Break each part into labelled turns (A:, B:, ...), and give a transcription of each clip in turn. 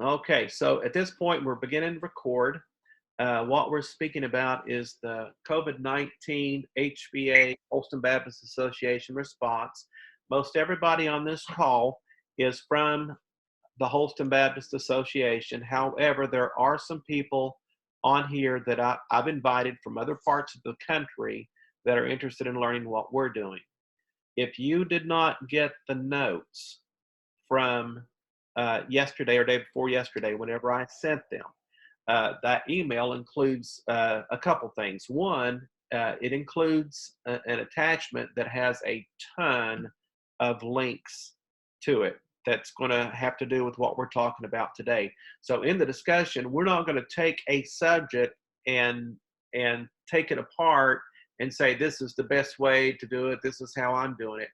A: Okay, so at this point, we're beginning to record. What we're speaking about is the COVID-19 HBA, Holston Baptist Association response. Most everybody on this call is from the Holston Baptist Association. However, there are some people on here that I've invited from other parts of the country that are interested in learning what we're doing. If you did not get the notes from yesterday or day before yesterday, whenever I sent them, that email includes a couple things. One, it includes an attachment that has a ton of links to it that's going to have to do with what we're talking about today. So in the discussion, we're not going to take a subject and take it apart and say this is the best way to do it, this is how I'm doing it.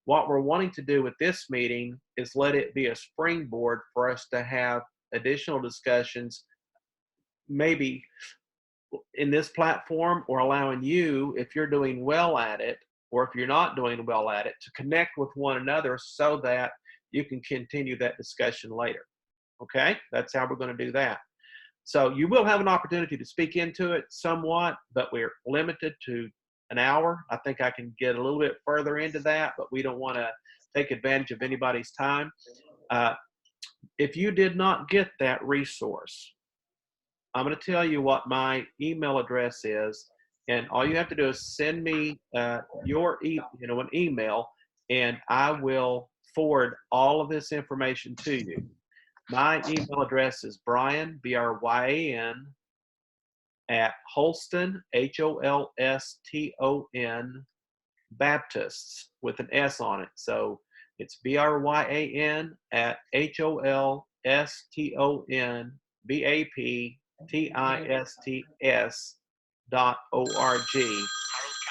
A: What we're wanting to do with this meeting is let it be a springboard for us to have additional discussions, maybe in this platform, or allowing you, if you're doing well at it or if you're not doing well at it, to connect with one another so that you can continue that discussion later. Okay, that's how we're going to do that. So you will have an opportunity to speak into it somewhat, but we're limited to an hour. I think I can get a little bit further into that, but we don't want to take advantage of anybody's time. If you did not get that resource, I'm going to tell you what my email address is, and all you have to do is send me an email, and I will forward all of this information to you. My email address is Bryan, Bryan, at Holston, Holston, Baptists with an S on it. So it's Bryan at HOLSTONBAPTISTS.org.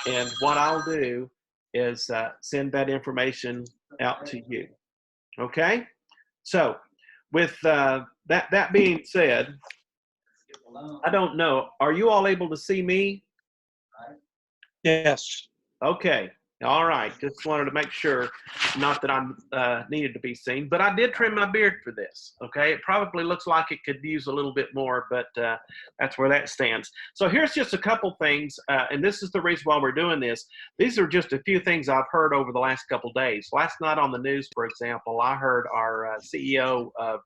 A: And what I'll do is send that information out to you. Okay? So with that being said, I don't know. Are you all able to see me?
B: Yes.
A: Okay. All right. Just wanted to make sure, not that I'm needed to be seen, but I did trim my beard for this. Okay. It probably looks like it could use a little bit more, but that's where that stands. So here's just a couple things, and this is the reason why we're doing this. These are just a few things I've heard over the last couple days. Last night on the news, for example, I heard our CEO of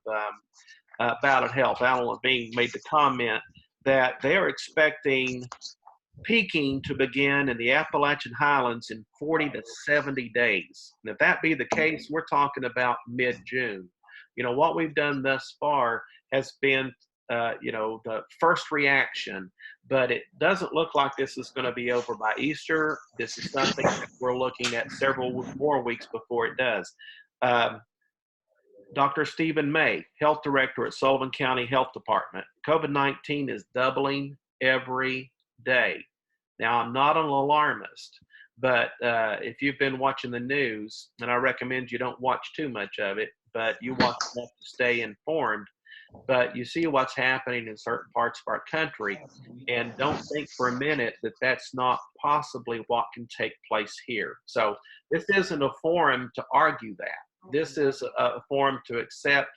A: Ballot Health, Alan Levine, made the comment that they're expecting peaking to begin in the Appalachian Highlands in 40 to 70 days. And if that be the case, we're talking about mid-June. You know, what we've done thus far has been, the first reaction, but it doesn't look like this is going to be over by Easter. This is something that we're looking at several more weeks before it does. Dr. Stephen May, Health Director at Sullivan County Health Department. COVID-19 is doubling every day. Now, I'm not an alarmist, but if you've been watching the news, and I recommend you don't watch too much of it, but you watch enough to stay informed, but you see what's happening in certain parts of our country, and don't think for a minute that that's not possibly what can take place here. So this isn't a forum to argue that. This is a forum to accept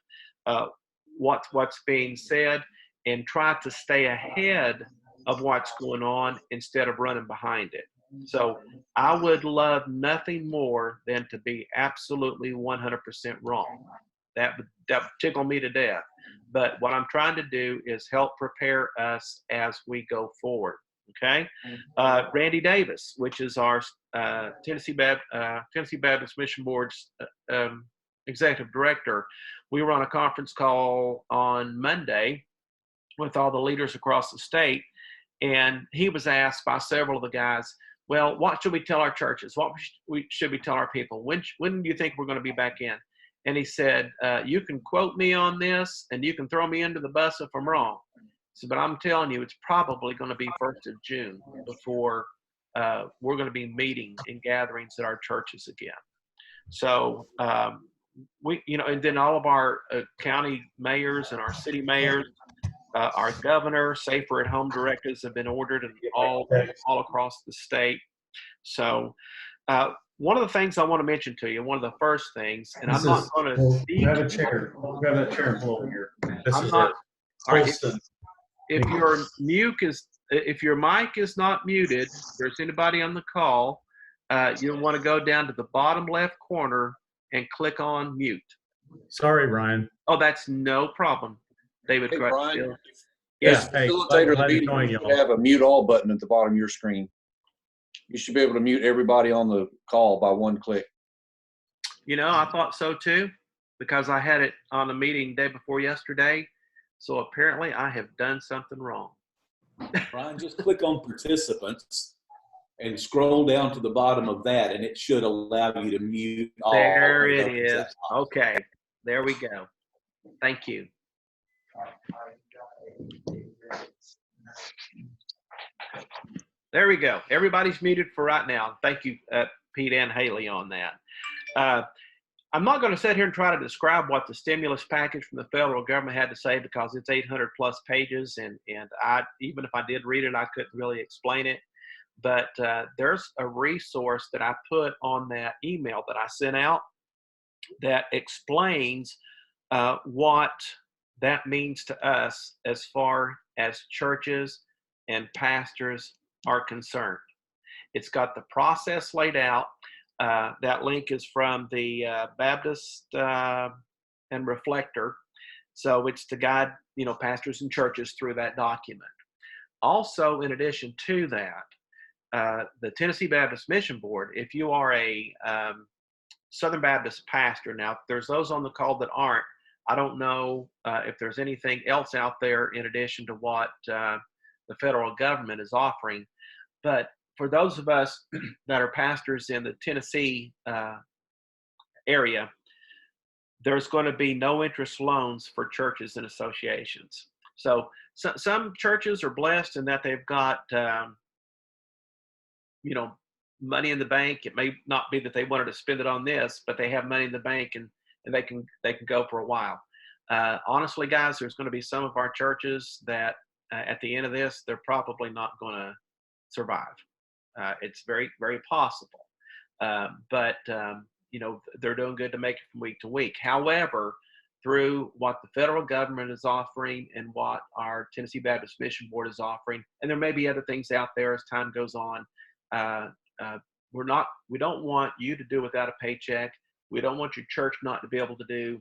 A: what's being said and try to stay ahead of what's going on instead of running behind it. So I would love nothing more than to be absolutely 100% wrong. That would tickle me to death. But what I'm trying to do is help prepare us as we go forward. Okay, Randy Davis, which is our Tennessee Baptist Mission Board's executive director, we were on a conference call on Monday with all the leaders across the state, and he was asked by several of the guys, well, what should we tell our churches? What should we tell our people? When do you think we're going to be back in? And he said, you can quote me on this, and you can throw me under the bus if I'm wrong. So, but I'm telling you, it's probably going to be 1st of June before we're going to be meeting in gatherings at our churches again. So and then all of our county mayors and our city mayors, our governor, safer at home directives have been ordered all across the state. So one of the things I want to mention to you, one of the first things, and I'm not going to
C: grab a chair. Grab that chair and pull over here.
B: This
A: I'm
B: is
A: not.
B: it.
A: All right.
B: Holston.
A: If your mic is not muted, if there's anybody on the call, you'll want to go down to the bottom left corner and click on mute.
B: Sorry, Ryan.
A: Oh, that's no problem. David
C: Hey, Brian.
A: Crutchfield.
C: As
A: Yes.
B: Hey,
C: facilitator of
B: glad
C: the
B: to
C: meeting,
B: join
C: you
B: y'all.
C: should have a mute all button at the bottom of your screen. You should be able to mute everybody on the call by one click.
A: You know, I thought so too, because I had it on a meeting day before yesterday. So apparently I have done something wrong.
D: Brian, just click on participants and scroll down to the bottom of that, and it should allow you to mute all.
A: There it is. Okay, there we go. Thank you. There we go. Everybody's muted for right now. Thank you, Pete and Haley, on that. I'm not going to sit here and try to describe what the stimulus package from the federal government had to say, because it's 800 plus pages, and I, even if I did read it, I couldn't really explain it. But there's a resource that I put on that email that I sent out that explains what that means to us as far as churches and pastors are concerned. It's got the process laid out. That link is from the Baptist and Reflector. So it's to guide, pastors and churches through that document. Also, in addition to that, the Tennessee Baptist Mission Board, if you are a Southern Baptist pastor, now there's those on the call that aren't, I don't know if there's anything else out there in addition to what the federal government is offering. But for those of us that are pastors in the Tennessee area, there's going to be no interest loans for churches and associations. So some churches are blessed in that they've got, money in the bank. It may not be that they wanted to spend it on this, but they have money in the bank and they can go for a while. Honestly, guys, there's going to be some of our churches that at the end of this, they're probably not going to survive. It's very, very possible. But they're doing good to make it from week to week. However, through what the federal government is offering and what our Tennessee Baptist Mission Board is offering, and there may be other things out there as time goes on, we don't want you to do without a paycheck. We don't want your church not to be able to do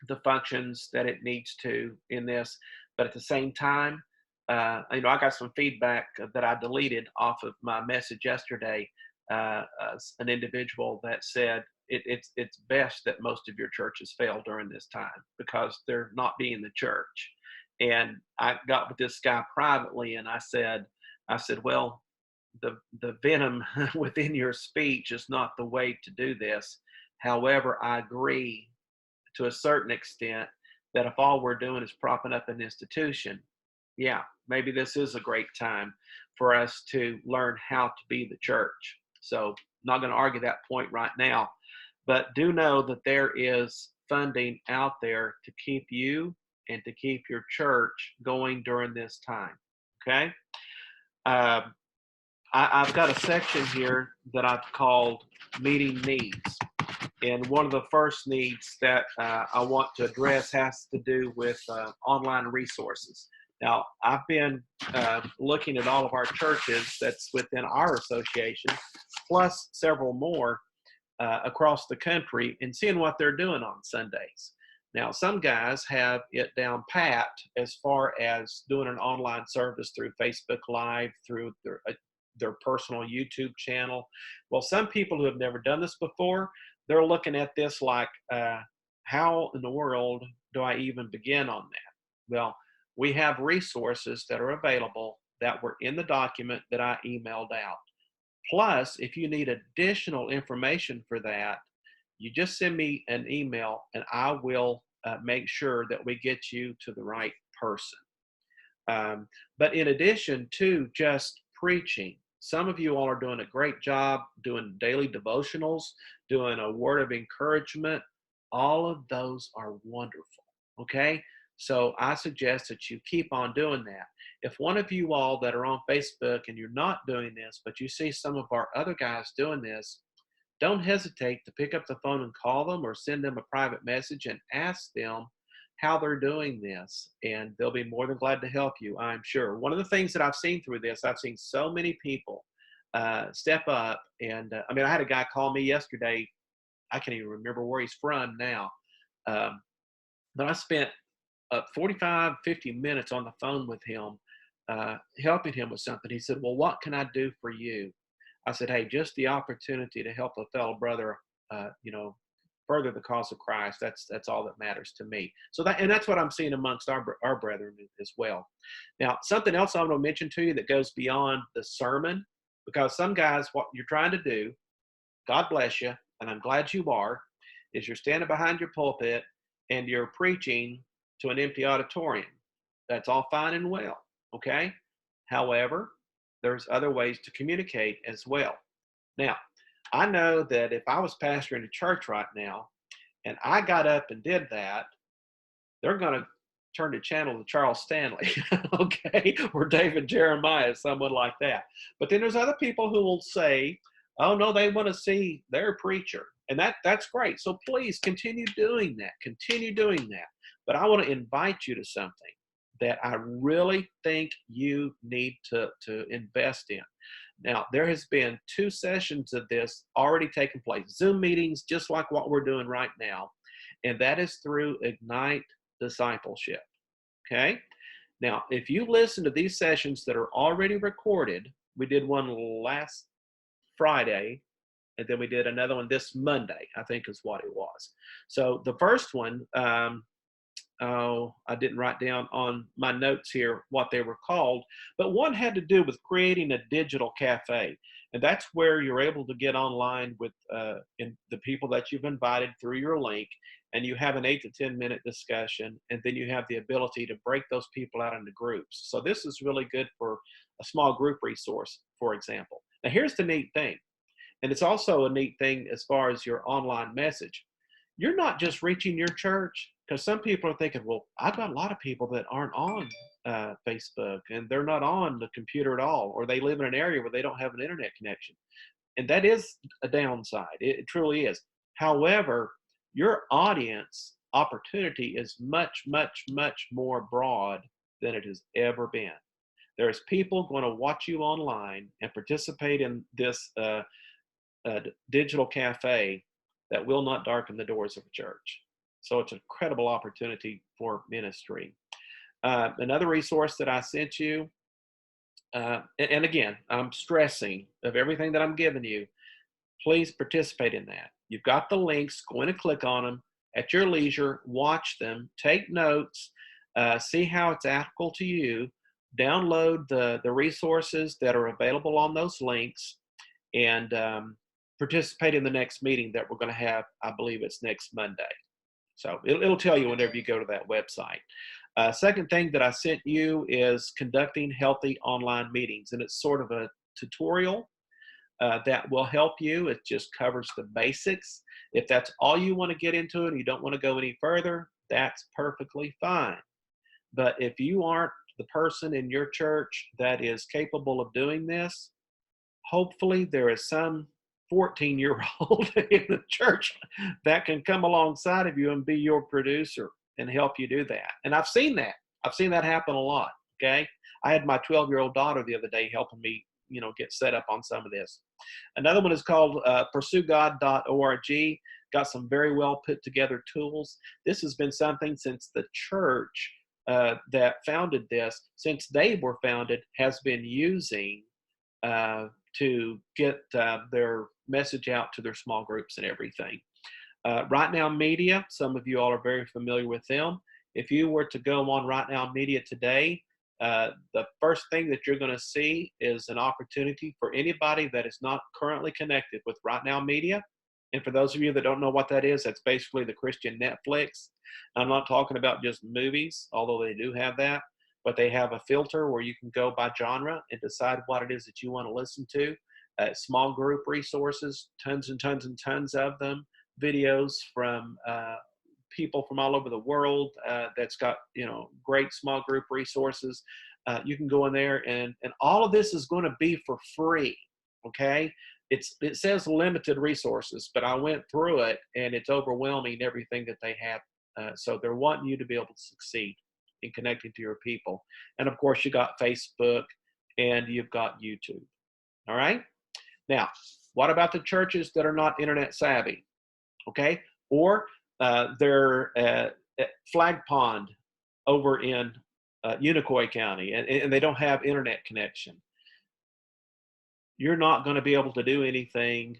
A: the functions that it needs to in this. But at the same time, I got some feedback that I deleted off of my message yesterday. An individual that said it's best that most of your churches fail during this time because they're not being the church. And I got with this guy privately, and I said, well, the venom within your speech is not the way to do this. However, I agree to a certain extent that if all we're doing is propping up an institution, yeah, maybe this is a great time for us to learn how to be the church. So I'm not going to argue that point right now, but do know that there is funding out there to keep you and to keep your church going during this time. Okay. I've got a section here that I've called meeting needs. And one of the first needs that I want to address has to do with online resources. Now, I've been looking at all of our churches that's within our association, plus several more across the country, and seeing what they're doing on Sundays. Now, some guys have it down pat as far as doing an online service through Facebook Live, through their personal YouTube channel. Well, some people who have never done this before, they're looking at this like, how in the world do I even begin on that? Well, we have resources that are available that were in the document that I emailed out. Plus, if you need additional information for that, you just send me an email and I will make sure that we get you to the right person. But in addition to just preaching, some of you all are doing a great job doing daily devotionals, doing a word of encouragement. All of those are wonderful, okay? So I suggest that you keep on doing that. If one of you all that are on Facebook and you're not doing this, but you see some of our other guys doing this, don't hesitate to pick up the phone and call them or send them a private message and ask them how they're doing this, and they'll be more than glad to help you, I'm sure. One of the things that I've seen through this, I've seen so many people step up. And I mean, I had a guy call me yesterday. I can't even remember where he's from now. Um, but I spent 45, 50 minutes on the phone with him, helping him with something. He said, well, what can I do for you? I said, hey, just the opportunity to help a fellow brother, further the cause of Christ. That's all that matters to me. So that's what I'm seeing amongst our brethren as well. Now, something else I'm going to mention to you that goes beyond the sermon, because some guys, what you're trying to do, God bless you, and I'm glad you are, is you're standing behind your pulpit and you're preaching to an empty auditorium. That's all fine and well, okay? However, there's other ways to communicate as well. Now, I know that if I was pastoring a church right now and I got up and did that, they're going to turn the channel to Charles Stanley, okay, or David Jeremiah, someone like that. But then there's other people who will say, oh, no, they want to see their preacher. And that's great. So please continue doing that. Continue doing that. But I want to invite you to something that I really think you need to invest in. Now, there has been 2 sessions of this already taking place, Zoom meetings, just like what we're doing right now. And that is through Ignite Discipleship, okay? Now, if you listen to these sessions that are already recorded, we did one last Friday, and then we did another one this Monday, I think is what it was. So the first one, I didn't write down on my notes here what they were called, but one had to do with creating a digital cafe. And that's where you're able to get online with the people that you've invited through your link, and you have an 8 to 10 minute discussion, and then you have the ability to break those people out into groups. So this is really good for a small group resource, for example. Now here's the neat thing, and it's also a neat thing as far as your online message. You're not just reaching your church, because some people are thinking, well, I've got a lot of people that aren't on Facebook, and they're not on the computer at all, or they live in an area where they don't have an internet connection. And that is a downside. It truly is. However, your audience opportunity is much, much, much more broad than it has ever been. There's people going to watch you online and participate in this digital cafe that will not darken the doors of a church. So it's an incredible opportunity for ministry. Another resource that I sent you, and again, I'm stressing of everything that I'm giving you, please participate in that. You've got the links, go in and click on them at your leisure, watch them, take notes, see how it's applicable to you, download the resources that are available on those links, and participate in the next meeting that we're going to have. I believe it's next Monday. So it'll tell you whenever you go to that website. Second thing that I sent you is conducting healthy online meetings. And it's sort of a tutorial that will help you. It just covers the basics. If that's all you want to get into it and you don't want to go any further, that's perfectly fine. But if you aren't the person in your church that is capable of doing this, hopefully there is some 14-year-old in the church that can come alongside of you and be your producer and help you do that. And I've seen that. I've seen that happen a lot, okay? I had my 12-year-old daughter the other day helping me, get set up on some of this. Another one is called pursuegod.org. Got some very well put together tools. This has been something since the church that founded this, since they were founded, has been using to get their message out to their small groups and everything. Right Now Media, some of you all are very familiar with them. If you were to go on Right Now Media today, the first thing that you're going to see is an opportunity for anybody that is not currently connected with Right Now Media. And for those of you that don't know what that is, that's basically the Christian Netflix. I'm not talking about just movies, although they do have that, but they have a filter where you can go by genre and decide what it is that you want to listen to. Small group resources, tons and tons and tons of them, videos from people from all over the world that's got, great small group resources. You can go in there and all of this is going to be for free, okay? It says limited resources, but I went through it and it's overwhelming everything that they have So they're wanting you to be able to succeed in connecting to your people. And of course, you got Facebook and you've got YouTube. All right. Now, what about the churches that are not internet savvy? Okay. Or they're at Flag Pond over in Unicoi County, and they don't have internet connection. You're not going to be able to do anything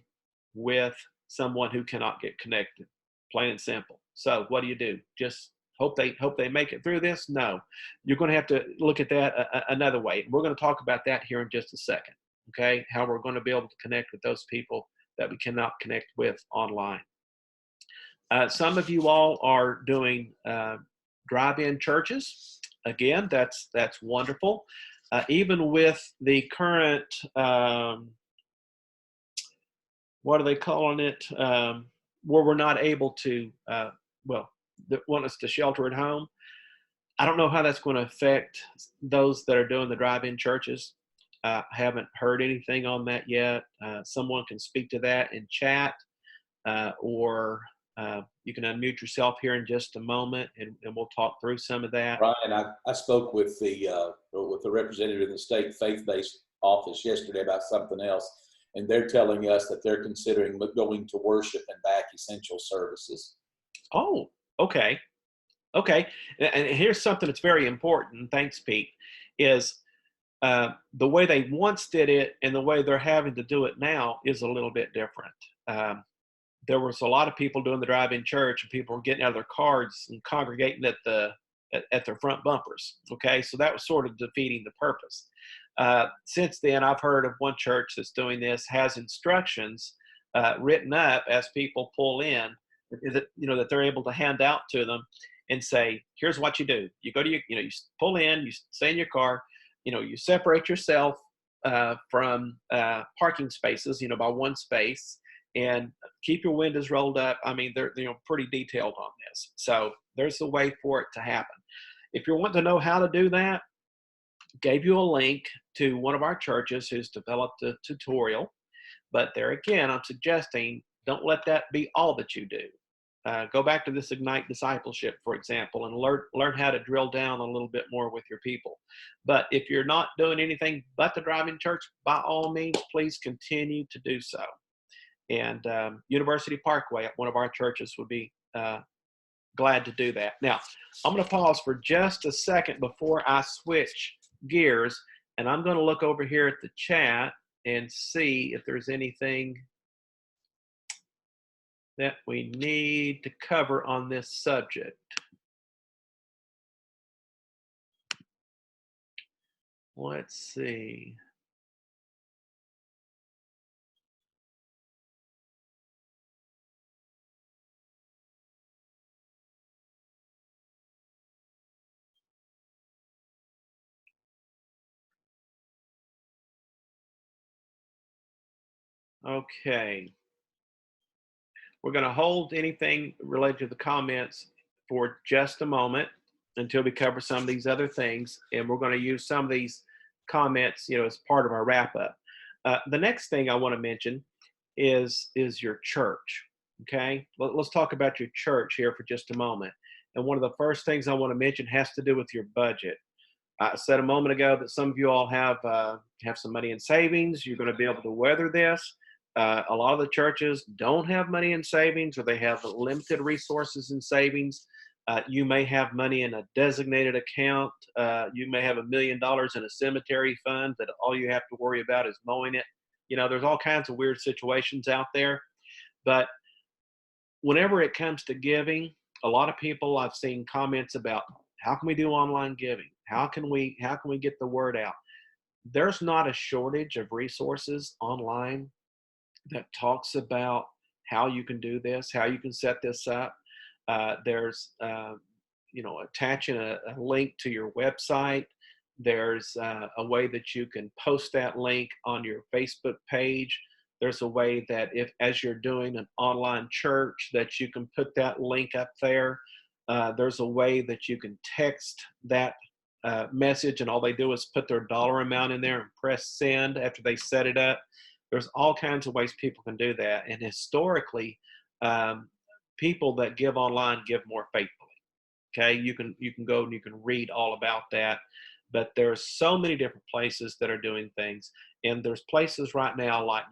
A: with someone who cannot get connected, plain and simple. So what do? Just hope they make it through this? No, you're going to have to look at that another way. We're going to talk about that here in just a second. Okay, how we're going to be able to connect with those people that we cannot connect with online. Some of you all are doing drive-in churches. Again, that's wonderful. Even with the current, what are they calling it, where we're not able to, they want us to shelter at home. I don't know how that's going to affect those that are doing the drive-in churches. Haven't heard anything on that yet. Someone can speak to that in chat, or you can unmute yourself here in just a moment, and we'll talk through some of that.
D: Ryan, I spoke with the representative in the state faith-based office yesterday about something else, and they're telling us that they're considering going to worship and back essential services.
A: Oh, okay. Okay. And here's something that's very important. Thanks, Pete. Is the way they once did it and the way they're having to do it now is a little bit different. There was a lot of people doing the drive-in church, and people were getting out of their cars and congregating at their front bumpers. Okay, so that was sort of defeating the purpose. Since then, I've heard of one church that's doing this, has instructions written up as people pull in, that they're able to hand out to them and say, here's what you do. You go to you pull in, you stay in your car, you separate yourself from parking spaces, by one space, and keep your windows rolled up. I mean, they're pretty detailed on this. So there's a way for it to happen. If you want to know how to do that, gave you a link to one of our churches who's developed a tutorial. But there again, I'm suggesting don't let that be all that you do. Go back to this Ignite Discipleship, for example, and learn how to drill down a little bit more with your people. But if you're not doing anything but the drive-in church, by all means, please continue to do so. And University Parkway at one of our churches would be glad to do that. Now, I'm going to pause for just a second before I switch gears, and I'm going to look over here at the chat and see if there's anything that we need to cover on this subject. Let's see. Okay. We're going to hold anything related to the comments for just a moment until we cover some of these other things. And we're going to use some of these comments, as part of our wrap up. The next thing I want to mention is your church. Okay. Let's talk about your church here for just a moment. And one of the first things I want to mention has to do with your budget. I said a moment ago that some of you all have some money in savings. You're going to be able to weather this. A lot of the churches don't have money in savings, or they have limited resources in savings. You may have money in a designated account. You may have $1 million in a cemetery fund that all you have to worry about is mowing it. There's all kinds of weird situations out there. But whenever it comes to giving, a lot of people, I've seen comments about, how can we do online giving? How can we get the word out? There's not a shortage of resources online that talks about how you can do this, how you can set this up. There's, attaching a link to your website. There's a way that you can post that link on your Facebook page. There's a way that as you're doing an online church, that you can put that link up there. There's a way that you can text that message, and all they do is put their dollar amount in there and press send after they set it up. There's all kinds of ways people can do that. And historically, people that give online give more faithfully. Okay, you can go and you can read all about that. But there's so many different places that are doing things, and there's places right now like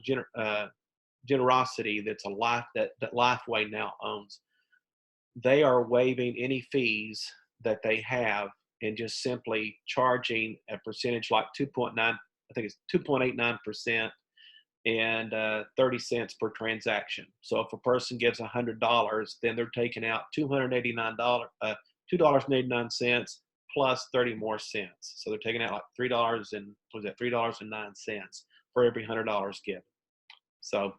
A: Generosity, that's a life that Lifeway now owns. They are waiving any fees that they have and just simply charging a percentage like 2.9, I think it's 2.89%, and 30 cents per transaction. So if a person gives $100, then they're taking out $2.89 plus 30 more cents. So they're taking out like $3.09 for every $100 given. So,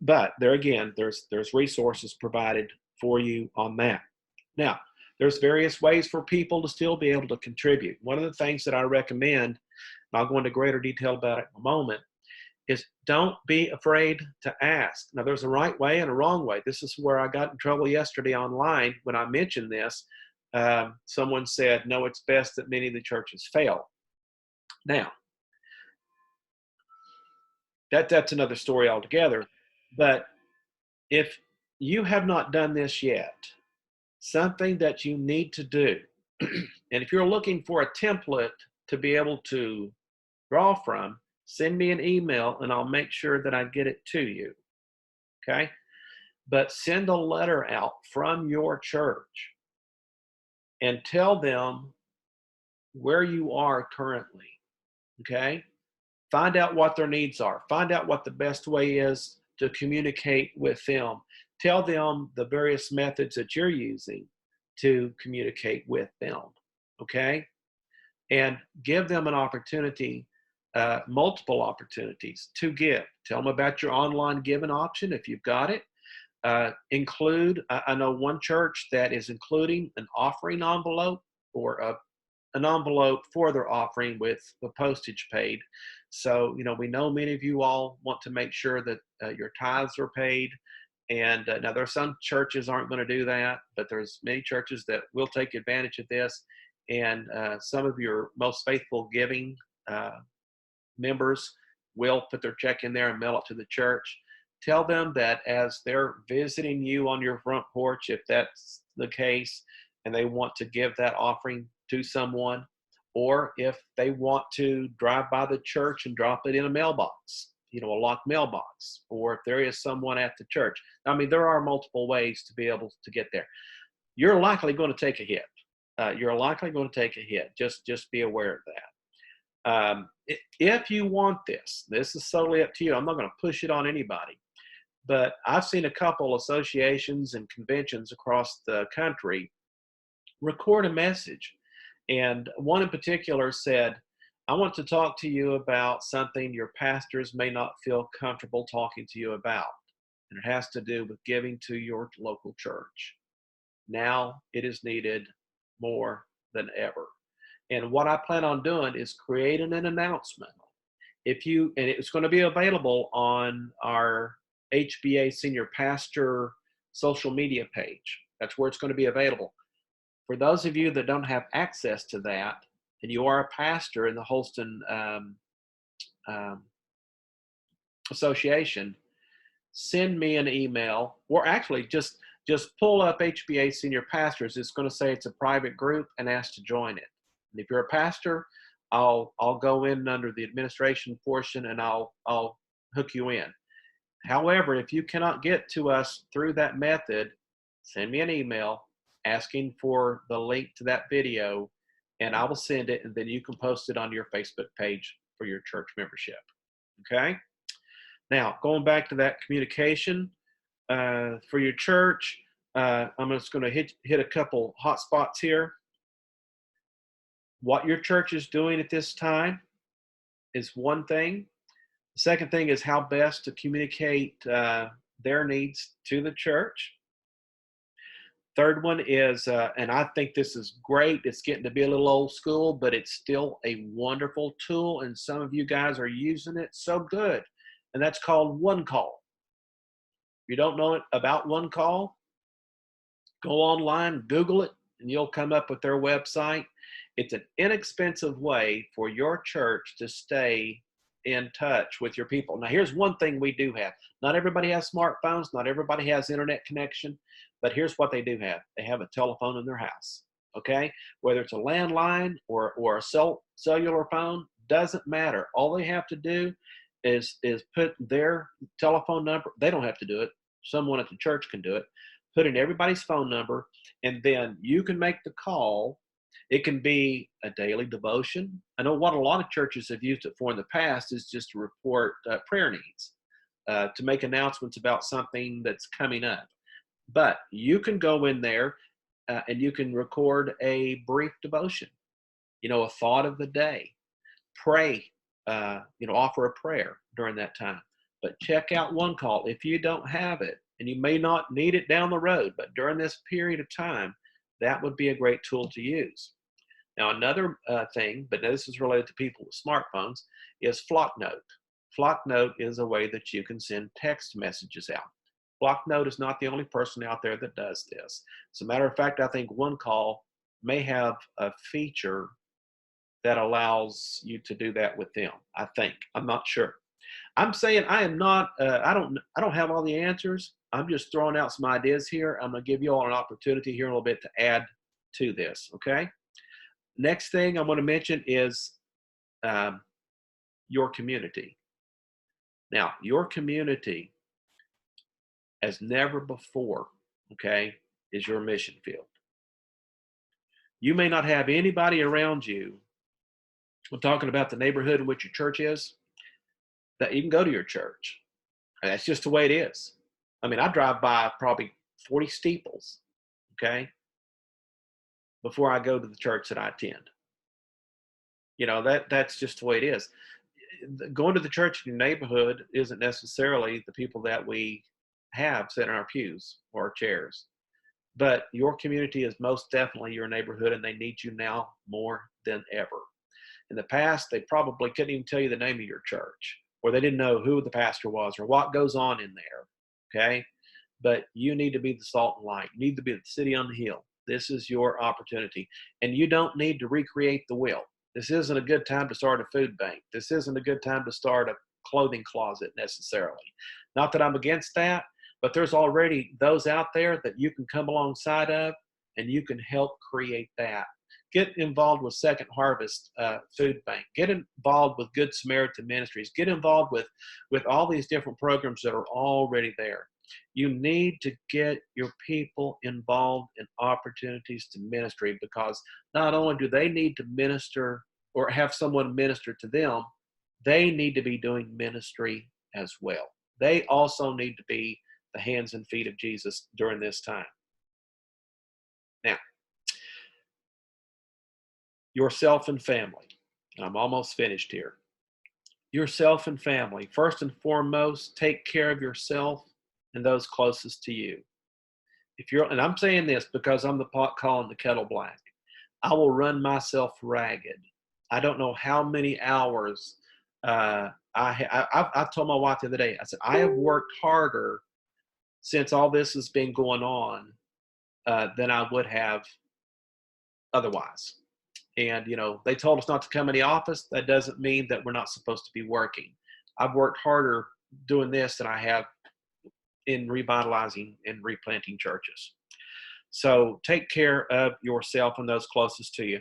A: but there again, there's resources provided for you on that. Now, there's various ways for people to still be able to contribute. One of the things that I recommend, and I'll go into greater detail about it in a moment, is don't be afraid to ask. Now, there's a right way and a wrong way. This is where I got in trouble yesterday online when I mentioned this. Someone said, no, it's best that many of the churches fail. Now, that's another story altogether. But if you have not done this yet, something that you need to do, and if you're looking for a template to be able to draw from, send me an email and I'll make sure that I get it to you. Okay? But send a letter out from your church and tell them where you are currently. Okay? Find out what their needs are. Find out what the best way is to communicate with them. Tell them the various methods that you're using to communicate with them, okay? And give them an opportunity, multiple opportunities to give. Tell them about your online giving option if you've got it. Include, I know one church that is including an offering envelope or an envelope for their offering with the postage paid. So, we know many of you all want to make sure that your tithes are paid. And now there are some churches aren't going to do that, but there's many churches that will take advantage of this. And some of your most faithful giving members will put their check in there and mail it to the church. Tell them that as they're visiting you on your front porch, if that's the case, and they want to give that offering to someone, or if they want to drive by the church and drop it in a mailbox, a locked mailbox, or if there is someone at the church. I mean, there are multiple ways to be able to get there. You're likely going to take a hit. Just be aware of that. If you want this is solely up to you. I'm not going to push it on anybody. But I've seen a couple associations and conventions across the country record a message. And one in particular said, I want to talk to you about something your pastors may not feel comfortable talking to you about. And it has to do with giving to your local church. Now it is needed more than ever. And what I plan on doing is creating an announcement. And it's going to be available on our HBA Senior Pastor social media page. That's where it's going to be available. For those of you that don't have access to that, and you are a pastor in the Holston Association, send me an email, or actually just pull up HBA Senior Pastors. It's going to say it's a private group and ask to join it. And if you're a pastor, I'll go in under the administration portion and I'll hook you in. However, if you cannot get to us through that method, send me an email asking for the link to that video, and I will send it, and then you can post it on your Facebook page for your church membership. Okay? Now, going back to that communication for your church, I'm just going to hit a couple hot spots here. What your church is doing at this time is one thing. The second thing is how best to communicate their needs to the church. Third one is, and I think this is great, it's getting to be a little old school, but it's still a wonderful tool, and some of you guys are using it so good, and that's called One Call. If you don't know about One Call, go online, Google it, and you'll come up with their website. It's an inexpensive way for your church to stay in touch with your people. Now, here's one thing we do have. Not everybody has smartphones. Not everybody has internet connection. But here's what they do have. They have a telephone in their house, okay? Whether it's a landline or a cellular phone, doesn't matter. All they have to do is put their telephone number. They don't have to do it. Someone at the church can do it. Put in everybody's phone number, and then you can make the call. It can be a daily devotion. I know what a lot of churches have used it for in the past is just to report prayer needs, to make announcements about something that's coming up. But you can go in there and you can record a brief devotion, a thought of the day, pray, offer a prayer during that time. But check out one call. If you don't have it, and you may not need it down the road, but during this period of time, that would be a great tool to use. Now, another thing, but this is related to people with smartphones, is Flocknote. Flocknote is a way that you can send text messages out. Flocknote is not the only person out there that does this. As a matter of fact, I think OneCall may have a feature that allows you to do that with them. I think. I'm not sure. I'm saying I am not. I don't have all the answers. I'm just throwing out some ideas here. I'm going to give you all an opportunity here in a little bit to add to this. Okay. Next thing I want to mention is your community. Now, your community, as never before, okay, is your mission field. You may not have anybody around you. We're talking about the neighborhood in which your church is, that you can go to your church. And that's just the way it is. I mean, I drive by probably 40 steeples, okay, before I go to the church that I attend. That's just the way it is. Going to the church in your neighborhood isn't necessarily the people that we have sitting in our pews or our chairs. But your community is most definitely your neighborhood, and they need you now more than ever. In the past, they probably couldn't even tell you the name of your church, or they didn't know who the pastor was or what goes on in there, okay? But you need to be the salt and light. You need to be the city on the hill. This is your opportunity. And you don't need to recreate the wheel. This isn't a good time to start a food bank. This isn't a good time to start a clothing closet necessarily. Not that I'm against that, but there's already those out there that you can come alongside of, and you can help create that. Get involved with Second Harvest Food Bank. Get involved with Good Samaritan Ministries. Get involved with all these different programs that are already there. You need to get your people involved in opportunities to ministry, because not only do they need to minister or have someone minister to them, they need to be doing ministry as well. They also need to be the hands and feet of Jesus during this time. Now, yourself and family. I'm almost finished here. Yourself and family. First and foremost, take care of yourself and those closest to you. And I'm saying this because I'm the pot calling the kettle black. I will run myself ragged. I don't know how many hours. I told my wife the other day, I said, I have worked harder since all this has been going on than I would have otherwise. And, they told us not to come in the office. That doesn't mean that we're not supposed to be working. I've worked harder doing this than I have in revitalizing and replanting churches. So take care of yourself and those closest to you.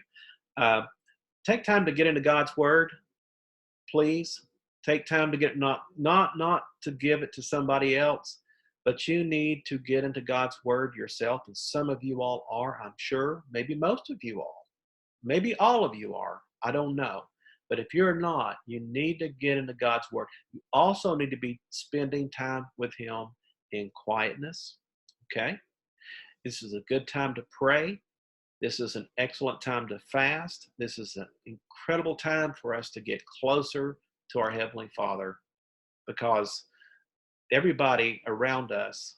A: Take time to get into God's word, please. Take time to get not to give it to somebody else, but you need to get into God's word yourself. And some of you all are, I'm sure. Maybe most of you all. Maybe all of you are. I don't know. But if you're not, you need to get into God's word. You also need to be spending time with him in quietness. Okay? This is a good time to pray. This is an excellent time to fast. This is an incredible time for us to get closer to our Heavenly Father, because everybody around us,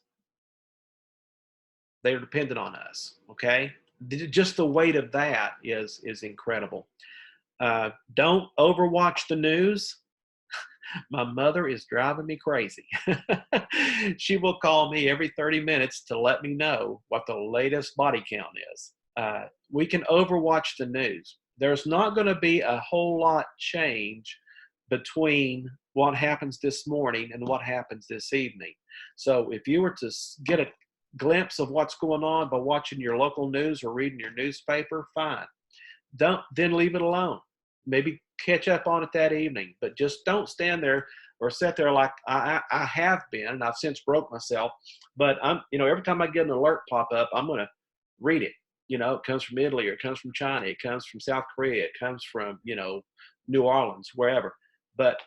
A: they're dependent on us, okay? Just the weight of that is incredible. Don't overwatch the news. My mother is driving me crazy. She will call me every 30 minutes to let me know what the latest body count is. We can overwatch the news. There's not going to be a whole lot change between what happens this morning and what happens this evening. So if you were to get glimpse of what's going on by watching your local news or reading your newspaper, fine. Don't then leave it alone. Maybe catch up on it that evening, but just don't stand there or sit there like I have been, and I've since broke myself. But every time I get an alert pop up, I'm going to read it. It comes from Italy, or it comes from China, it comes from South Korea, it comes from, New Orleans, wherever. But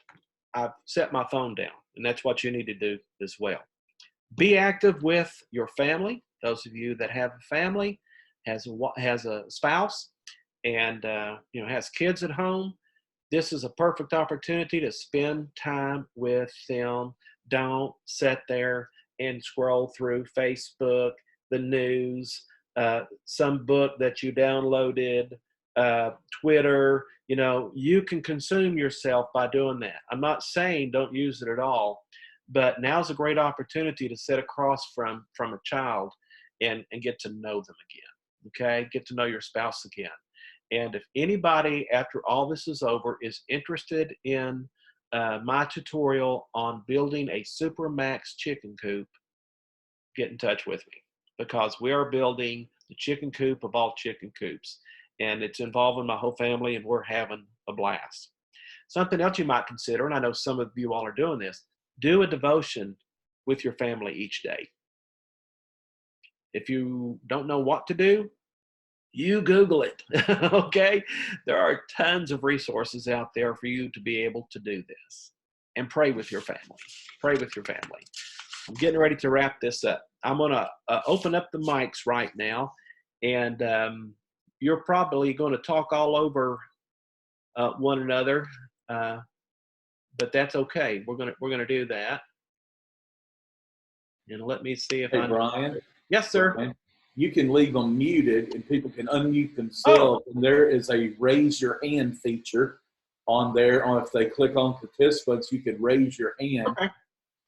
A: I've set my phone down, and that's what you need to do as well. Be active with your family. Those of you that have a family, has a spouse, and has kids at home, this is a perfect opportunity to spend time with them. Don't sit there and scroll through Facebook, the news, some book that you downloaded, Twitter. You can consume yourself by doing that. I'm not saying don't use it at all, but now's a great opportunity to sit across from a child and get to know them again. Okay, get to know your spouse again. And if anybody, after all this is over, is interested in my tutorial on building a Supermax chicken coop, get in touch with me, because we are building the chicken coop of all chicken coops. And it's involving my whole family, and we're having a blast. Something else you might consider, and I know some of you all are doing this, do a devotion with your family each day. If you don't know what to do, you Google it, okay? There are tons of resources out there for you to be able to do this. And pray with your family. Pray with your family. I'm getting ready to wrap this up. I'm going to open up the mics right now, and you're probably going to talk all over one another, but that's okay. We're gonna do that. And let me see if
D: Hey, Brian.
A: Yes, sir.
D: Brian, you can leave them muted, and people can unmute
A: Oh.
D: themselves. And there is a raise your hand feature on there. If they click on participants, you can raise your hand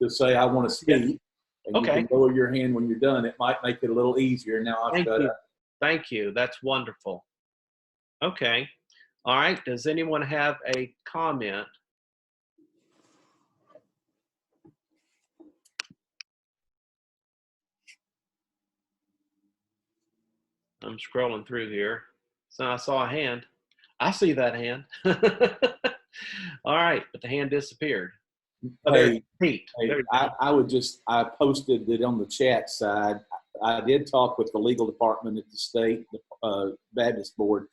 D: to say, I want to speak. And you can lower your hand when you're done. It might make it a little easier. Now I've got
A: Thank you. That's wonderful. Okay. All right. Does anyone have a comment? I'm scrolling through here. So I saw a hand. I see that hand. All right, but the hand disappeared.
D: Hey,
A: Pete.
D: I posted it on the chat side. I did talk with the legal department at the state Baptist board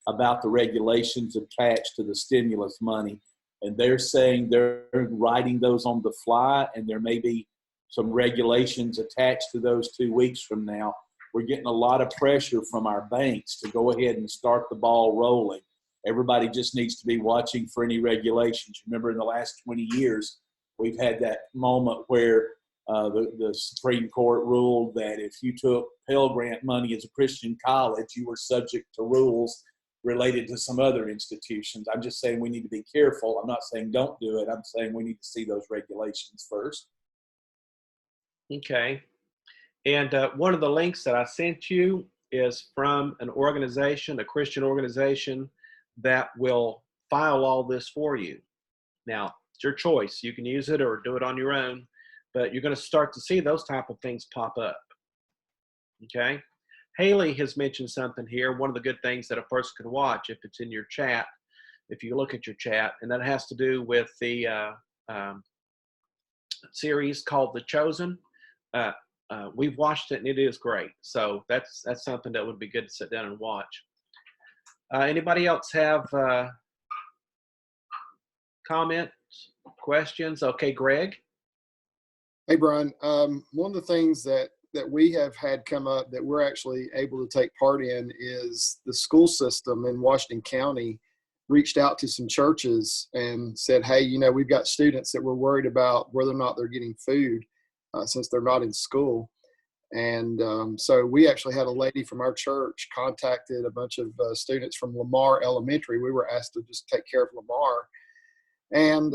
D: about the regulations attached to the stimulus money. And they're saying they're writing those on the fly, and there may be some regulations attached to those 2 weeks from now. We're getting a lot of pressure from our banks to go ahead and start the ball rolling. Everybody just needs to be watching for any regulations. Remember, in the last 20 years, we've had that moment where the Supreme Court ruled that if you took Pell Grant money as a Christian college, you were subject to rules related to some other institutions. I'm just saying we need to be careful. I'm not saying don't do it. I'm saying we need to see those regulations first.
A: Okay. And one of the links that I sent you is from an organization, a Christian organization, that will file all this for you. Now, it's your choice. You can use it or do it on your own, but you're going to start to see those type of things pop up. Okay. Haley has mentioned something here. One of the good things that a person can watch, if it's in your chat, if you look at your chat, and that has to do with the series called The Chosen. We've watched it, and it is great. So that's something that would be good to sit down and watch. Anybody else have comments, questions? Okay, Greg.
E: Hey, Brian. One of the things that we have had come up that we're actually able to take part in is the school system in Washington County reached out to some churches and said, hey, we've got students that we're worried about whether or not they're getting food since they're not in school. And so we actually had a lady from our church contacted a bunch of students from Lamar Elementary. We were asked to just take care of Lamar. And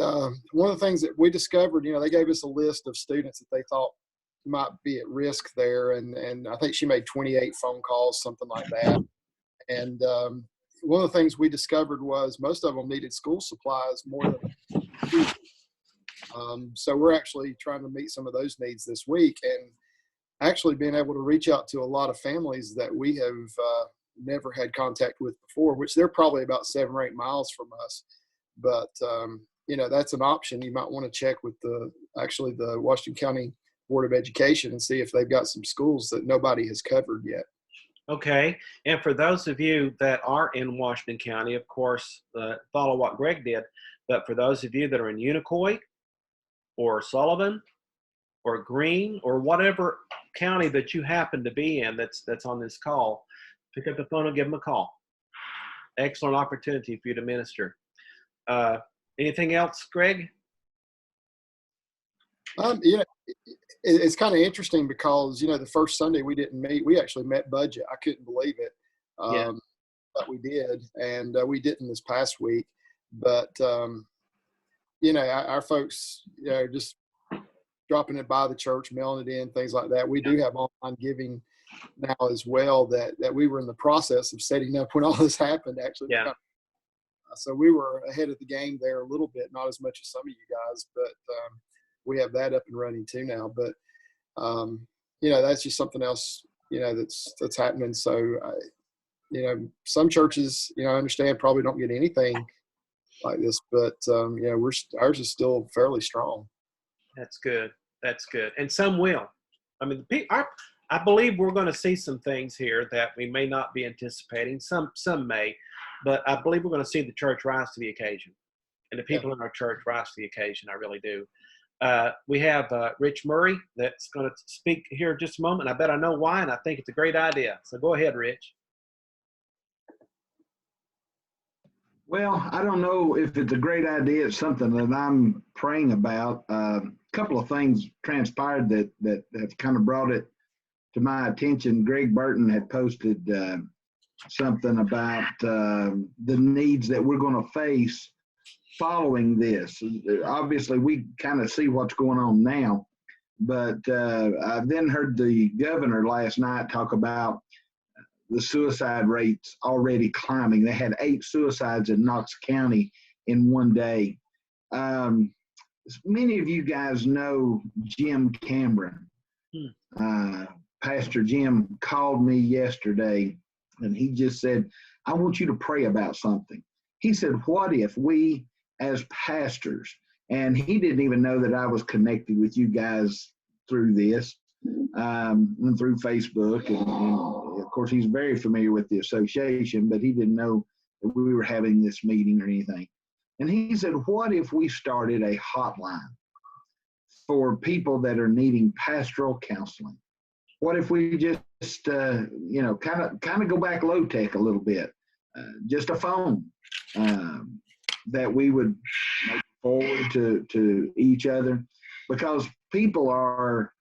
E: one of the things that we discovered, they gave us a list of students that they thought might be at risk there. And I think she made 28 phone calls, something like that. And one of the things we discovered was most of them needed school supplies more than so we're actually trying to meet some of those needs this week. And actually been able to reach out to a lot of families that we have never had contact with before, which they're probably about 7 or 8 miles from us. But, that's an option. You might want to check with the Washington County Board of Education and see if they've got some schools that nobody has covered yet.
A: Okay. And for those of you that are in Washington County, of course, follow what Greg did. But for those of you that are in Unicoi or Sullivan or Greene or whatever county that you happen to be in that's on this call, pick up the phone and give them a call. Excellent opportunity for you to minister. Anything else, Greg?
E: It's kind of interesting because, the first Sunday we didn't meet. We actually met budget. I couldn't believe it.
A: Yeah.
E: But we did. And we didn't this past week. But, our folks, just dropping it by the church, mailing it in, things like that. We do have online giving now as well that we were in the process of setting up when all this happened, actually.
A: Yeah.
E: So we were ahead of the game there a little bit, not as much as some of you guys, but we have that up and running too now. But, that's just something else, that's happening. So, some churches, I understand probably don't get anything like this, but, ours is still fairly strong.
A: That's good. That's good. And some will. I mean, I believe we're going to see some things here that we may not be anticipating. Some may, but I believe we're going to see the church rise to the occasion, and the people in our church rise to the occasion. I really do. We have Rich Murray that's going to speak here in just a moment. I bet I know why, and I think it's a great idea. So go ahead, Rich.
F: Well, I don't know if it's a great idea. It's something that I'm praying about. A couple of things transpired that have kind of brought it to my attention. Greg Burton had posted something about the needs that we're going to face following this. Obviously, we kind of see what's going on now, but I then heard the governor last night talk about the suicide rates already climbing. They had 8 suicides in Knox County in one day. Many of you guys know Jim Cameron. Pastor Jim called me yesterday, and he just said, I want you to pray about something. He said, what if we as pastors, and he didn't even know that I was connected with you guys through this, and through Facebook, and of course he's very familiar with the association, but he didn't know that we were having this meeting or anything. And he said, what if we started a hotline for people that are needing pastoral counseling? What if we just kind of go back low tech a little bit, just a phone that we would make forward to each other, because people are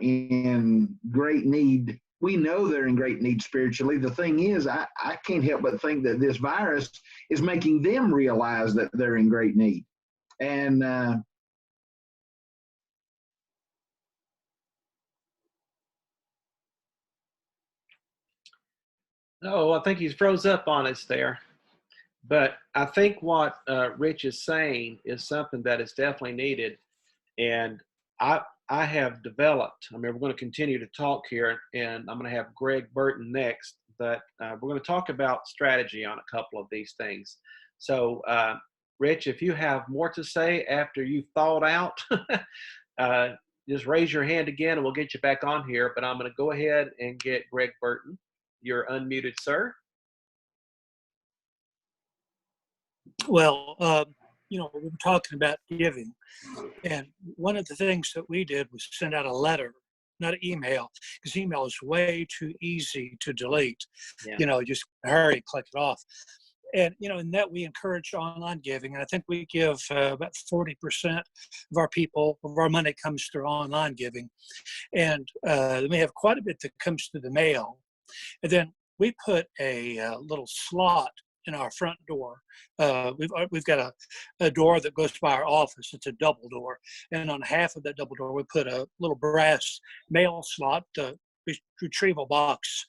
F: in great need. We know they're in great need spiritually. The thing is, I can't help but think that this virus is making them realize that they're in great need. And
A: I think he's froze up on us there. But I think what Rich is saying is something that is definitely needed. And I have developed, we're going to continue to talk here, and I'm going to have Greg Burton next, but we're going to talk about strategy on a couple of these things. So, Rich, if you have more to say after you've thawed out, just raise your hand again and we'll get you back on here. But I'm going to go ahead and get Greg Burton. You're unmuted, sir.
G: Well, we've been talking about giving, and one of the things that we did was send out a letter, not an email, because email is way too easy to delete. Yeah. Just hurry, click it off. And, in that we encourage online giving. And I think we give about 40% of our money comes through online giving. And we have quite a bit that comes through the mail. And then we put a little slot in our front door. We've got a door that goes by our office. It's a double door. And on half of that double door, we put a little brass mail slot, the retrieval box,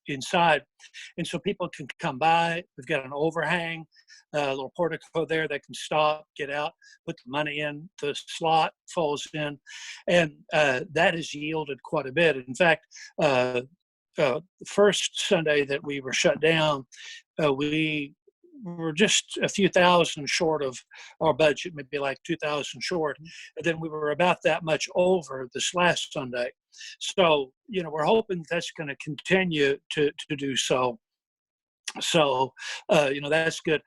G: inside. And so people can come by. We've got an overhang, a little portico there. They can stop, get out, put the money in, the slot falls in. And that has yielded quite a bit. In fact, the first Sunday that we were shut down, we were just a few thousand short of our budget, maybe like 2,000 short. And then we were about that much over this last Sunday. So, we're hoping that's going to continue to do so. So, that's good.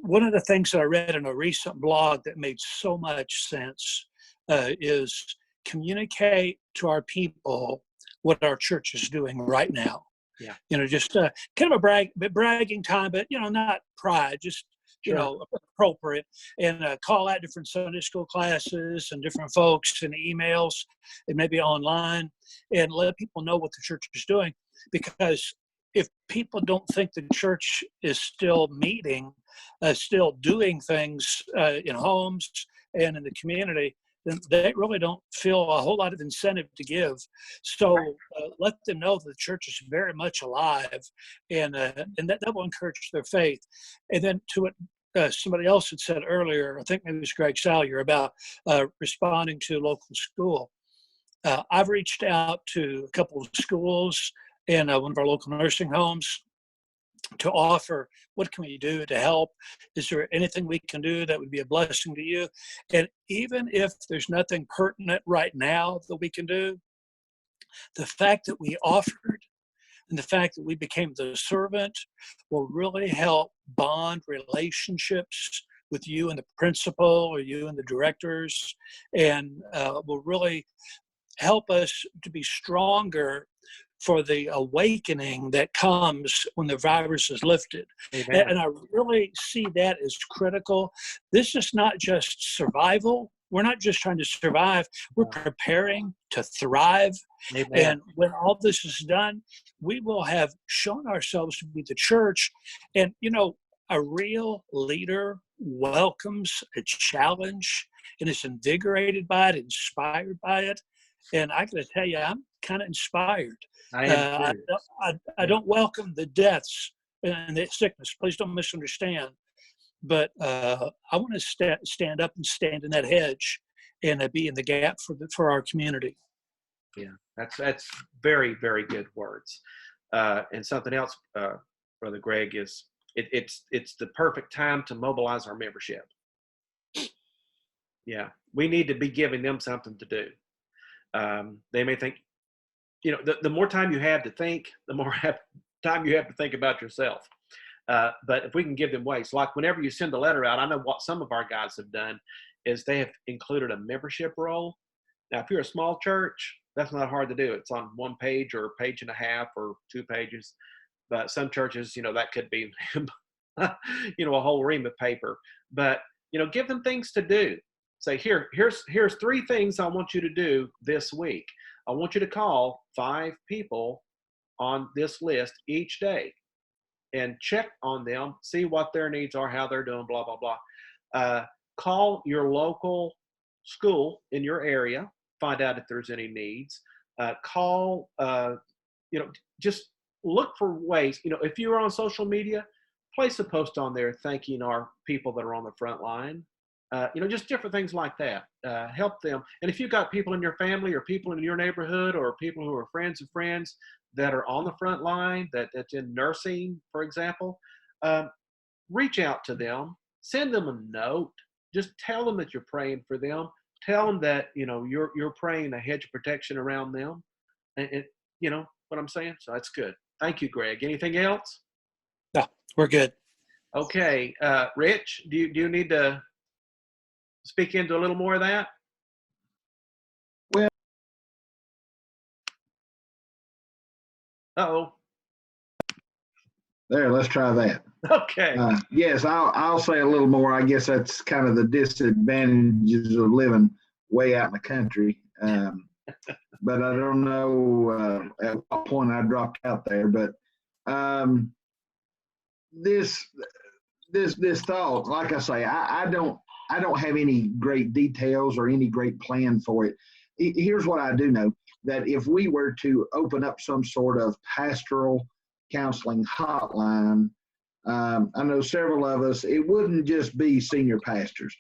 G: One of the things that I read in a recent blog that made so much sense is communicate to our people what our church is doing right now.
A: Yeah.
G: Just kind of a bragging time, but, not pride, just,
A: Sure.
G: Appropriate, and call out different Sunday school classes and different folks and emails and maybe online, and let people know what the church is doing. Because if people don't think the church is still meeting, still doing things in homes and in the community, then they really don't feel a whole lot of incentive to give. So let them know that the church is very much alive, and that will encourage their faith. And then to what somebody else had said earlier, I think maybe it was Greg Salyer, about responding to local school. I've reached out to a couple of schools and one of our local nursing homes to offer, what can we do to help? Is there anything we can do that would be a blessing to you? And even if there's nothing pertinent right now that we can do, the fact that we offered and the fact that we became the servant will really help bond relationships with you and the principal or you and the directors, and will really help us to be stronger for the awakening that comes when the virus is lifted.
A: Amen.
G: And I really see that as critical. This is not just survival. We're not just trying to survive. We're preparing to thrive.
A: Amen.
G: And when all this is done, we will have shown ourselves to be the church. And, a real leader welcomes a challenge and is invigorated by it, inspired by it. And I got to tell you, I'm kind of inspired. I don't welcome the deaths and the sickness. Please don't misunderstand. But I want to stand up and stand in that hedge and be in the gap for our community.
A: Yeah, that's very, very good words. And something else, Brother Greg, is it's the perfect time to mobilize our membership. Yeah, we need to be giving them something to do. They may think, the more time you have to think, the more time you have to think about yourself. But if we can give them ways, like whenever you send a letter out, I know what some of our guys have done is they have included a membership roll. Now, if you're a small church, that's not hard to do. It's on one page or a page and a half or 2 pages. But some churches, that could be, a whole ream of paper. But, give them things to do. Say, here's 3 things I want you to do this week. I want you to call 5 people on this list each day and check on them, see what their needs are, how they're doing, blah, blah, blah. Call your local school in your area, find out if there's any needs. Just look for ways. If you're on social media, place a post on there thanking our people that are on the front line. Just different things like that. Help them. And if you've got people in your family or people in your neighborhood or people who are friends of friends that are on the front line, that's in nursing, for example, reach out to them, send them a note, just tell them that you're praying for them. Tell them that, you're praying a hedge of protection around them. And you know what I'm saying? So that's good. Thank you, Greg. Anything else?
G: No, we're good.
A: Okay. Rich, do you need to speak into a little more of that?
F: Well,
A: Uh-oh.
F: there, let's try that.
A: Okay.
F: Yes, I'll say a little more. I guess that's kind of the disadvantages of living way out in the country. But I don't know at what point I dropped out there. But this thought, like I say, I don't have any great details or any great plan for it. Here's what I do know. that if we were to open up some sort of pastoral counseling hotline, I know several of us, it wouldn't just be senior pastors.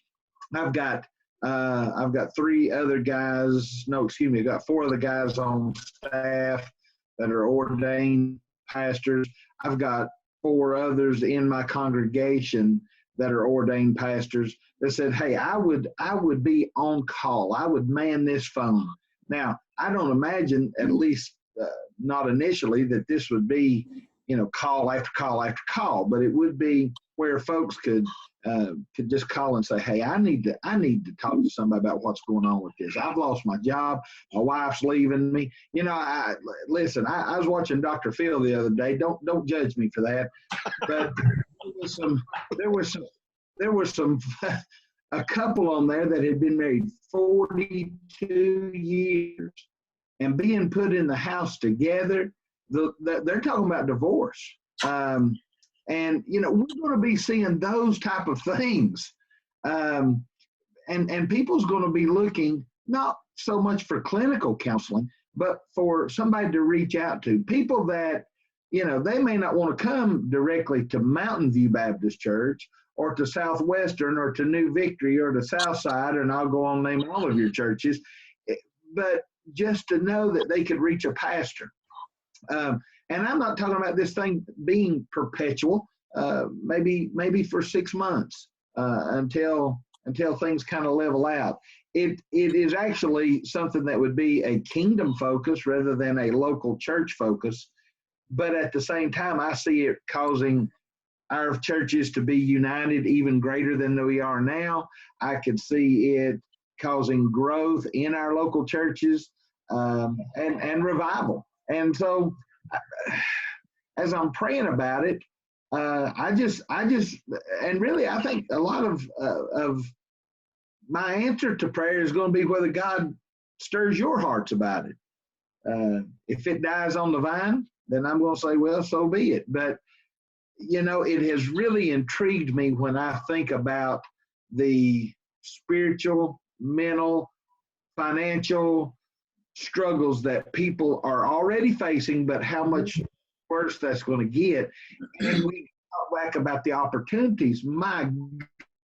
F: I've got 3 other guys, no, excuse me, I've got 4 other guys on staff that are ordained pastors. I've got 4 others in my congregation that are ordained pastors that said, hey, I would be on call. I would man this phone. Now, I don't imagine, at least not initially, that this would be, call after call after call, but it would be where folks could just call and say, hey, I need to talk to somebody about what's going on with this. I've lost my job. My wife's leaving me. I was watching Dr. Phil the other day. Don't judge me for that. But there was some a couple on there that had been married 42 years and being put in the house together. They're talking about divorce. And, we're going to be seeing those type of things. And people's going to be looking not so much for clinical counseling, but for somebody to reach out to. People that, they may not want to come directly to Mountain View Baptist Church or to Southwestern or to New Victory or to Southside, and I'll go on name all of your churches, but just to know that they could reach a pastor. And I'm not talking about this thing being perpetual, maybe for 6 months until things kind of level out. It is actually something that would be a kingdom focus rather than a local church focus. But at the same time, I see it causing our churches to be united even greater than we are now. I could see it causing growth in our local churches and revival. And so, as I'm praying about it, I think a lot of my answer to prayer is going to be whether God stirs your hearts about it. If it dies on the vine, then I'm going to say, well, so be it. But, it has really intrigued me when I think about the spiritual, mental, financial struggles that people are already facing, but how much worse that's going to get. And we talk back about the opportunities. My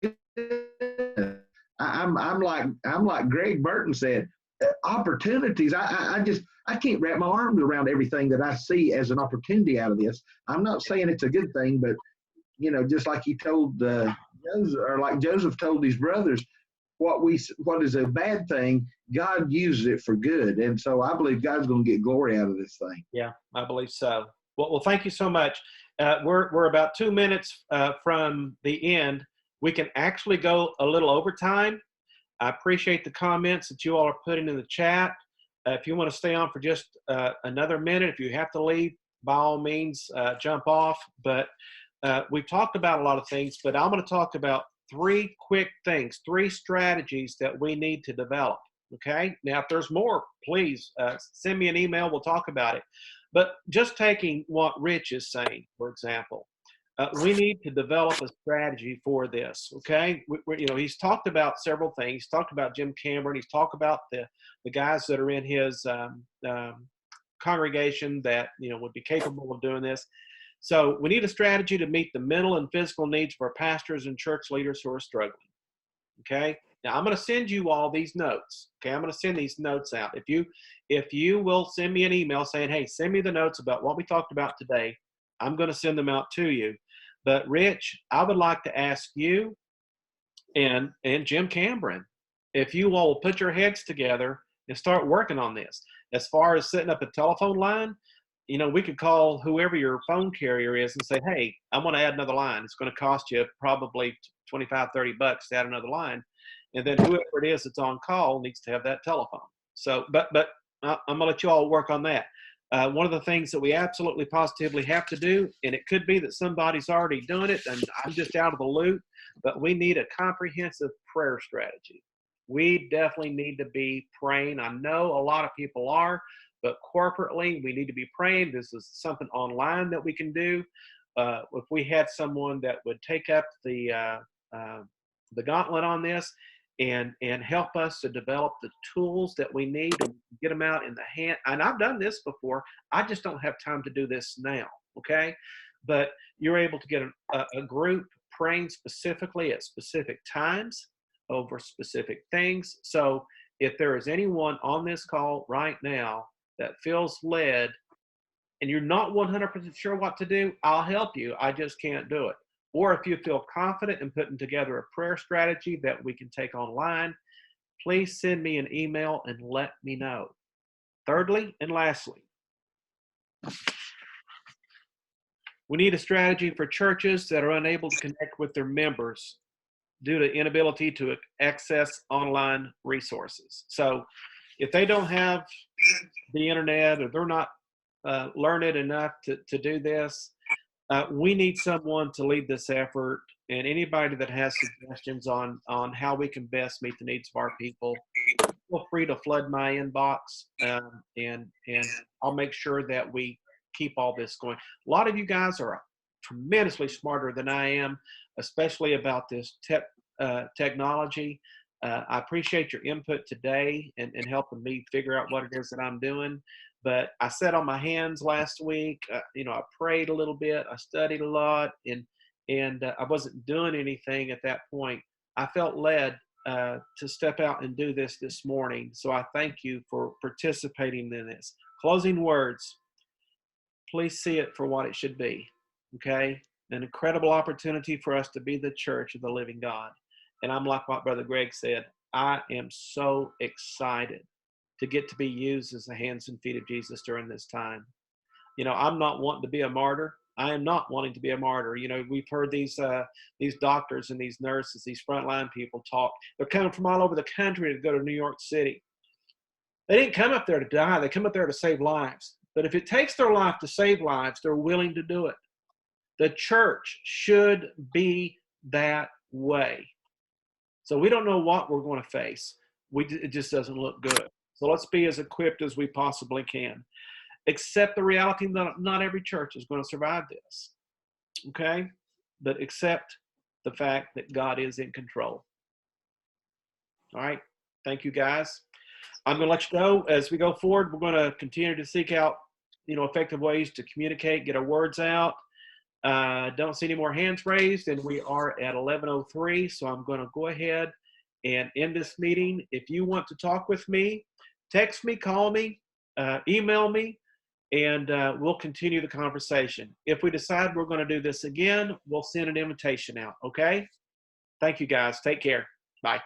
F: goodness, I'm like Greg Burton said, opportunities. I can't wrap my arms around everything that I see as an opportunity out of this. I'm not saying it's a good thing, but just like he told Joseph, or like Joseph told his brothers, what is a bad thing, God uses it for good. And so I believe God's going to get glory out of this thing.
A: Yeah, I believe so. Well, thank you so much. We're about 2 minutes from the end. We can actually go a little over time. I appreciate the comments that you all are putting in the chat. If you want to stay on for just another minute, if you have to leave, by all means, jump off. But we've talked about a lot of things, but I'm going to talk about 3 quick things, 3 strategies that we need to develop. Okay. Now, if there's more, please send me an email. We'll talk about it. But just taking what Rich is saying, for example, we need to develop a strategy for this. Okay. He's talked about several things. He's talked about Jim Cameron. He's talked about the guys that are in his congregation that, would be capable of doing this. So we need a strategy to meet the mental and physical needs of our pastors and church leaders who are struggling. Okay. Now I'm going to send you all these notes. Okay. I'm going to send these notes out. If you will send me an email saying, hey, send me the notes about what we talked about today, I'm going to send them out to you. But Rich, I would like to ask you and Jim Cameron, if you all will put your heads together and start working on this. As far as setting up a telephone line, we could call whoever your phone carrier is and say, hey, I want to add another line. It's going to cost you probably $25, $30 to add another line. And then whoever it is that's on call needs to have that telephone. So, but I'm going to let you all work on that. One of the things that we absolutely positively have to do, and it could be that somebody's already done it and I'm just out of the loop, but we need a comprehensive prayer strategy. We definitely need to be praying. I know a lot of people are, but corporately, we need to be praying. This is something online that we can do. If we had someone that would take up the gauntlet on this, and help us to develop the tools that we need and get them out in the hand. And I've done this before. I just don't have time to do this now. Okay. But you're able to get a group praying specifically at specific times over specific things. So if there is anyone on this call right now that feels led and you're not 100% sure what to do, I'll help you. I just can't do it. Or if you feel confident in putting together a prayer strategy that we can take online, please send me an email and let me know. Thirdly and lastly, we need a strategy for churches that are unable to connect with their members due to inability to access online resources. So if they don't have the internet or they're not learned enough to do this, we need someone to lead this effort, and anybody that has suggestions on how we can best meet the needs of our people, feel free to flood my inbox, and I'll make sure that we keep all this going. A lot of you guys are tremendously smarter than I am, especially about this technology. I appreciate your input today and helping me figure out what it is that I'm doing. But I sat on my hands last week. I prayed a little bit. I studied a lot, and I wasn't doing anything at that point. I felt led to step out and do this morning. So I thank you for participating in this. Closing words. Please see it for what it should be. Okay? An incredible opportunity for us to be the church of the living God. And I'm like what Brother Greg said. I am so excited to get to be used as the hands and feet of Jesus during this time. I'm not wanting to be a martyr. I am not wanting to be a martyr. We've heard these doctors and these nurses, these frontline people talk. They're coming from all over the country to go to New York City. They didn't come up there to die. They come up there to save lives. But if it takes their life to save lives, they're willing to do it. The church should be that way. So we don't know what we're going to face. It just doesn't look good. So let's be as equipped as we possibly can. Accept the reality that not every church is going to survive this. Okay? But accept the fact that God is in control. All right? Thank you, guys. I'm going to let you go. As we go forward, we're going to continue to seek out, effective ways to communicate, get our words out. Don't see any more hands raised, and we are at 11:03. So I'm going to go ahead and end this meeting. If you want to talk with me, text me, call me, email me, and we'll continue the conversation. If we decide we're going to do this again, we'll send an invitation out. Okay? Thank you, guys. Take care. Bye.